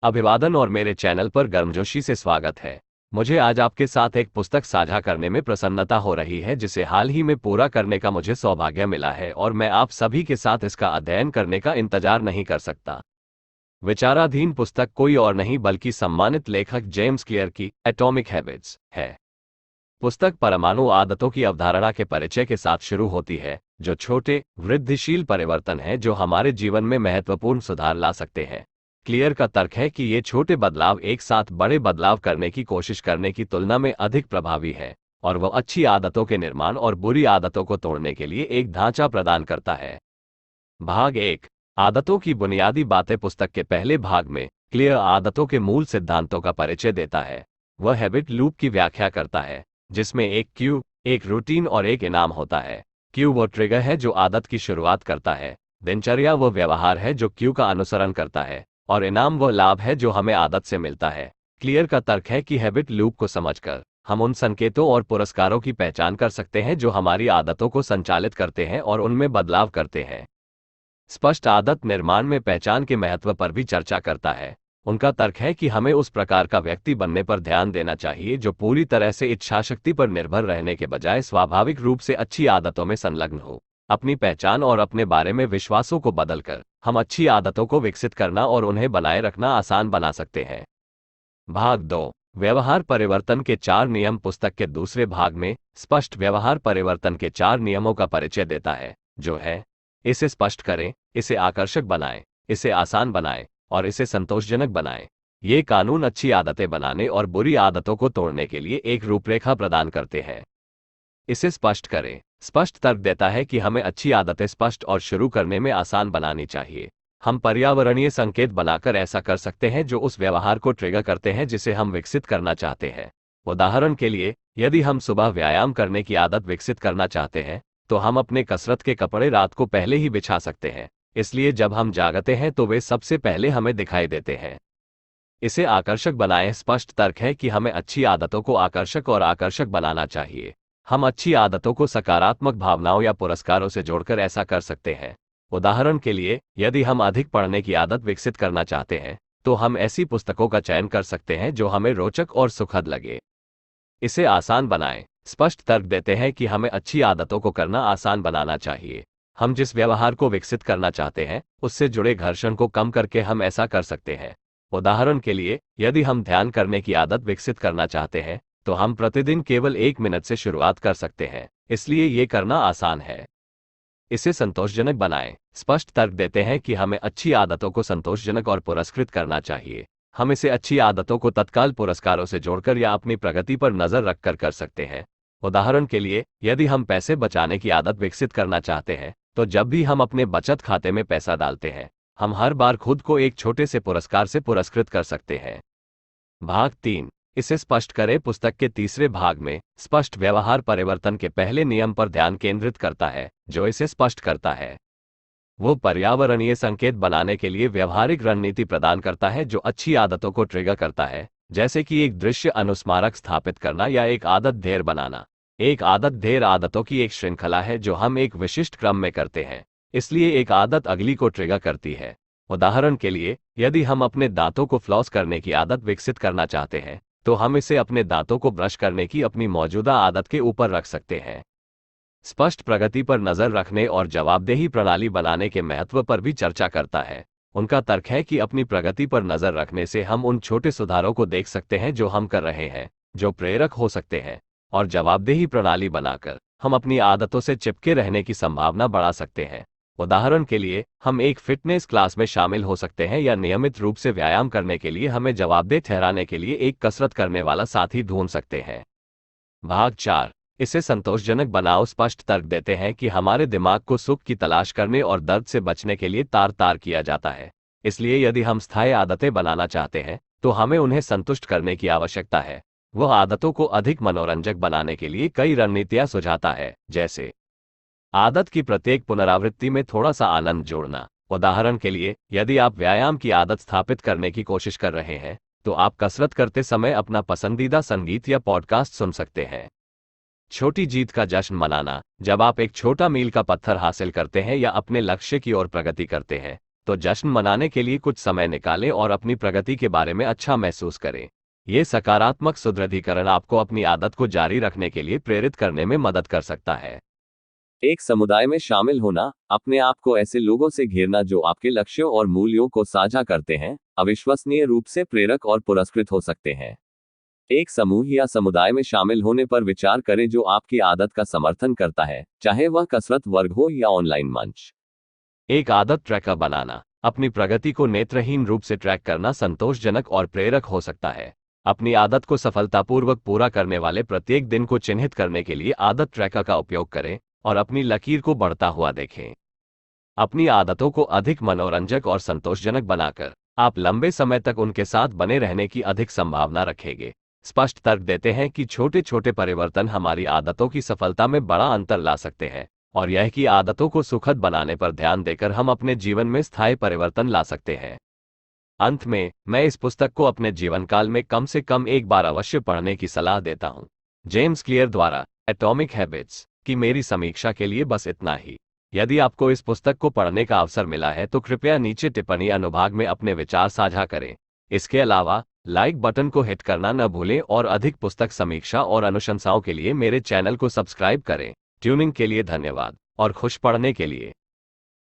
अभिवादन और मेरे चैनल पर गर्मजोशी से स्वागत है। मुझे आज आपके साथ एक पुस्तक साझा करने में प्रसन्नता हो रही है जिसे हाल ही में पूरा करने का मुझे सौभाग्य मिला है और मैं आप सभी के साथ इसका अध्ययन करने का इंतजार नहीं कर सकता। विचाराधीन पुस्तक कोई और नहीं बल्कि सम्मानित लेखक जेम्स क्लियर की एटॉमिक हैबिट्स है। पुस्तक परमाणु आदतों की अवधारणा के परिचय के साथ शुरू होती है, जो छोटे वृद्धिशील परिवर्तन हैं जो हमारे जीवन में महत्वपूर्ण सुधार ला सकते हैं। क्लियर का तर्क है कि ये छोटे बदलाव एक साथ बड़े बदलाव करने की कोशिश करने की तुलना में अधिक प्रभावी है और वह अच्छी आदतों के निर्माण और बुरी आदतों को तोड़ने के लिए एक ढांचा प्रदान करता है। भाग 1, आदतों की बुनियादी बातें। पुस्तक के पहले भाग में क्लियर आदतों के मूल सिद्धांतों का परिचय देता है। वह हैबिट लूप की व्याख्या करता है, जिसमें एक क्यू, एक रूटीन और एक इनाम होता है। क्यू वो ट्रिगर है जो आदत की शुरुआत करता है, दिनचर्या वो व्यवहार है जो क्यू का अनुसरण करता है, और इनाम वो लाभ है जो हमें आदत से मिलता है। क्लियर का तर्क है कि हैबिट लूप को समझकर हम उन संकेतों और पुरस्कारों की पहचान कर सकते हैं जो हमारी आदतों को संचालित करते हैं और उनमें बदलाव करते हैं। स्पष्ट आदत निर्माण में पहचान के महत्व पर भी चर्चा करता है। उनका तर्क है कि हमें उस प्रकार का व्यक्ति बनने पर ध्यान देना चाहिए जो पूरी तरह से इच्छाशक्ति पर निर्भर रहने के बजाय स्वाभाविक रूप से अच्छी आदतों में संलग्न हो। अपनी पहचान और अपने बारे में विश्वासों को बदलकर हम अच्छी आदतों को विकसित करना और उन्हें बनाए रखना आसान बना सकते हैं। भाग 2, व्यवहार परिवर्तन के 4 नियम। पुस्तक के दूसरे भाग में स्पष्ट व्यवहार परिवर्तन के 4 नियमों का परिचय देता है, जो है: इसे स्पष्ट करें, इसे आकर्षक बनाएं, इसे आसान बनाएं और इसे संतोषजनक बनाएं। ये कानून अच्छी आदतें बनाने और बुरी आदतों को तोड़ने के लिए एक रूपरेखा प्रदान करते हैं। इसे स्पष्ट करें स्पष्ट तर्क देता है कि हमें अच्छी आदतें स्पष्ट और शुरू करने में आसान बनानी चाहिए। हम पर्यावरणीय संकेत बनाकर ऐसा कर सकते हैं जो उस व्यवहार को ट्रिगर करते हैं जिसे हम विकसित करना चाहते हैं। उदाहरण के लिए, यदि हम सुबह व्यायाम करने की आदत विकसित करना चाहते हैं, तो हम अपने कसरत के कपड़े रात को पहले ही बिछा सकते हैं, इसलिए जब हम जागते हैं तो वे सबसे पहले हमें दिखाई देते हैं। इसे आकर्षक बनाएं। स्पष्ट तर्क है कि हमें अच्छी आदतों को आकर्षक और आकर्षक बनाना चाहिए। हम अच्छी आदतों को सकारात्मक भावनाओं या पुरस्कारों से जोड़कर ऐसा कर सकते हैं। उदाहरण के लिए, यदि हम अधिक पढ़ने की आदत विकसित करना चाहते हैं, तो हम ऐसी पुस्तकों का चयन कर सकते हैं जो हमें रोचक और सुखद लगे। इसे आसान बनाएं। स्पष्ट तर्क देते हैं कि हमें अच्छी आदतों को करना आसान बनाना चाहिए। हम जिस व्यवहार को विकसित करना चाहते हैं, उससे जुड़े घर्षण को कम करके हम ऐसा कर सकते हैं। उदाहरण के लिए, यदि हम ध्यान करने की आदत विकसित करना चाहते हैं, तो हम प्रतिदिन केवल 1 मिनट से शुरुआत कर सकते हैं, इसलिए ये करना आसान है। इसे संतोषजनक बनाएं। स्पष्ट तर्क देते हैं कि हमें अच्छी आदतों को संतोषजनक और पुरस्कृत करना चाहिए। हम इसे अच्छी आदतों को तत्काल पुरस्कारों से जोड़कर या अपनी प्रगति पर नजर रखकर कर सकते हैं। उदाहरण के लिए, यदि हम पैसे बचाने की आदत विकसित करना चाहते हैं, तो जब भी हम अपने बचत खाते में पैसा डालते हैं, हम हर बार खुद को एक छोटे से पुरस्कार से पुरस्कृत कर सकते हैं। भाग 3, इसे स्पष्ट करें। पुस्तक के तीसरे भाग में स्पष्ट व्यवहार परिवर्तन के पहले नियम पर ध्यान केंद्रित करता है, जो इसे स्पष्ट करता है। वो पर्यावरणीय संकेत बनाने के लिए व्यवहारिक रणनीति प्रदान करता है जो अच्छी आदतों को ट्रिगर करता है, जैसे कि एक दृश्य अनुस्मारक स्थापित करना या एक आदत ढेर बनाना। एक आदत ढेर आदतों की एक श्रृंखला है जो हम एक विशिष्ट क्रम में करते हैं, इसलिए एक आदत अगली को ट्रिगर करती है। उदाहरण के लिए, यदि हम अपने दांतों को फ्लॉस करने की आदत विकसित करना चाहते हैं, तो हम इसे अपने दांतों को ब्रश करने की अपनी मौजूदा आदत के ऊपर रख सकते हैं। स्पष्ट प्रगति पर नजर रखने और जवाबदेही प्रणाली बनाने के महत्व पर भी चर्चा करता है। उनका तर्क है कि अपनी प्रगति पर नजर रखने से हम उन छोटे सुधारों को देख सकते हैं जो हम कर रहे हैं, जो प्रेरक हो सकते हैं, और जवाबदेही प्रणाली बनाकर हम अपनी आदतों से चिपके रहने की संभावना बढ़ा सकते हैं। उदाहरण के लिए, हम एक फिटनेस क्लास में शामिल हो सकते हैं या नियमित रूप से व्यायाम करने के लिए हमें जवाबदेह ठहराने के लिए एक कसरत करने वाला साथी ढूंढ सकते हैं। भाग 4, इसे संतोषजनक बनाओ। स्पष्ट तर्क देते हैं कि हमारे दिमाग को सुख की तलाश करने और दर्द से बचने के लिए तार तार किया जाता है, इसलिए यदि हम स्थायी आदतें बनाना चाहते हैं, तो हमें उन्हें संतुष्ट करने की आवश्यकता है। वह आदतों को अधिक मनोरंजक बनाने के लिए कई रणनीतियां सुझाता है, जैसे आदत की प्रत्येक पुनरावृत्ति में थोड़ा सा आनंद जोड़ना। उदाहरण के लिए, यदि आप व्यायाम की आदत स्थापित करने की कोशिश कर रहे हैं, तो आप कसरत करते समय अपना पसंदीदा संगीत या पॉडकास्ट सुन सकते हैं। छोटी जीत का जश्न मनाना। जब आप एक छोटा मील का पत्थर हासिल करते हैं या अपने लक्ष्य की ओर प्रगति करते हैं, तो जश्न मनाने के लिए कुछ समय निकालें और अपनी प्रगति के बारे में अच्छा महसूस करें। ये सकारात्मक सुदृढ़ीकरण आपको अपनी आदत को जारी रखने के लिए प्रेरित करने में मदद कर सकता है। एक समुदाय में शामिल होना, अपने आप को ऐसे लोगों से घेरना जो आपके लक्ष्यों और मूल्यों को साझा करते हैं, अविश्वसनीय रूप से प्रेरक और पुरस्कृत हो सकते हैं। एक समूह या समुदाय में शामिल होने पर विचार करें जो आपकी आदत का समर्थन करता है, चाहे वह कसरत वर्ग हो या ऑनलाइन मंच। एक आदत ट्रैकर बनाना, अपनी प्रगति को नेत्रहीन रूप से ट्रैक करना संतोषजनक और प्रेरक हो सकता है। अपनी आदत को सफलतापूर्वक पूरा करने वाले प्रत्येक दिन को चिन्हित करने के लिए आदत ट्रैकर का उपयोग करें और अपनी लकीर को बढ़ता हुआ देखें। अपनी आदतों को अधिक मनोरंजक और संतोषजनक बनाकर आप लंबे समय तक उनके साथ बने रहने की अधिक संभावना रखेंगे। स्पष्ट तर्क देते हैं कि छोटे छोटे परिवर्तन हमारी आदतों की सफलता में बड़ा अंतर ला सकते हैं, और यह कि आदतों को सुखद बनाने पर ध्यान देकर हम अपने जीवन में स्थायी परिवर्तन ला सकते हैं। अंत में, मैं इस पुस्तक को अपने जीवन काल में कम से कम एक बार अवश्य पढ़ने की सलाह देता हूँ। जेम्स क्लियर द्वारा एटॉमिक हैबिट्स की मेरी समीक्षा के लिए बस इतना ही। यदि आपको इस पुस्तक को पढ़ने का अवसर मिला है तो कृपया नीचे टिप्पणी अनुभाग में अपने विचार साझा करें। इसके अलावा लाइक बटन को हिट करना न भूलें और अधिक पुस्तक समीक्षा और अनुशंसाओं के लिए मेरे चैनल को सब्सक्राइब करें। ट्यूनिंग के लिए धन्यवाद और खुश पढ़ने के लिए।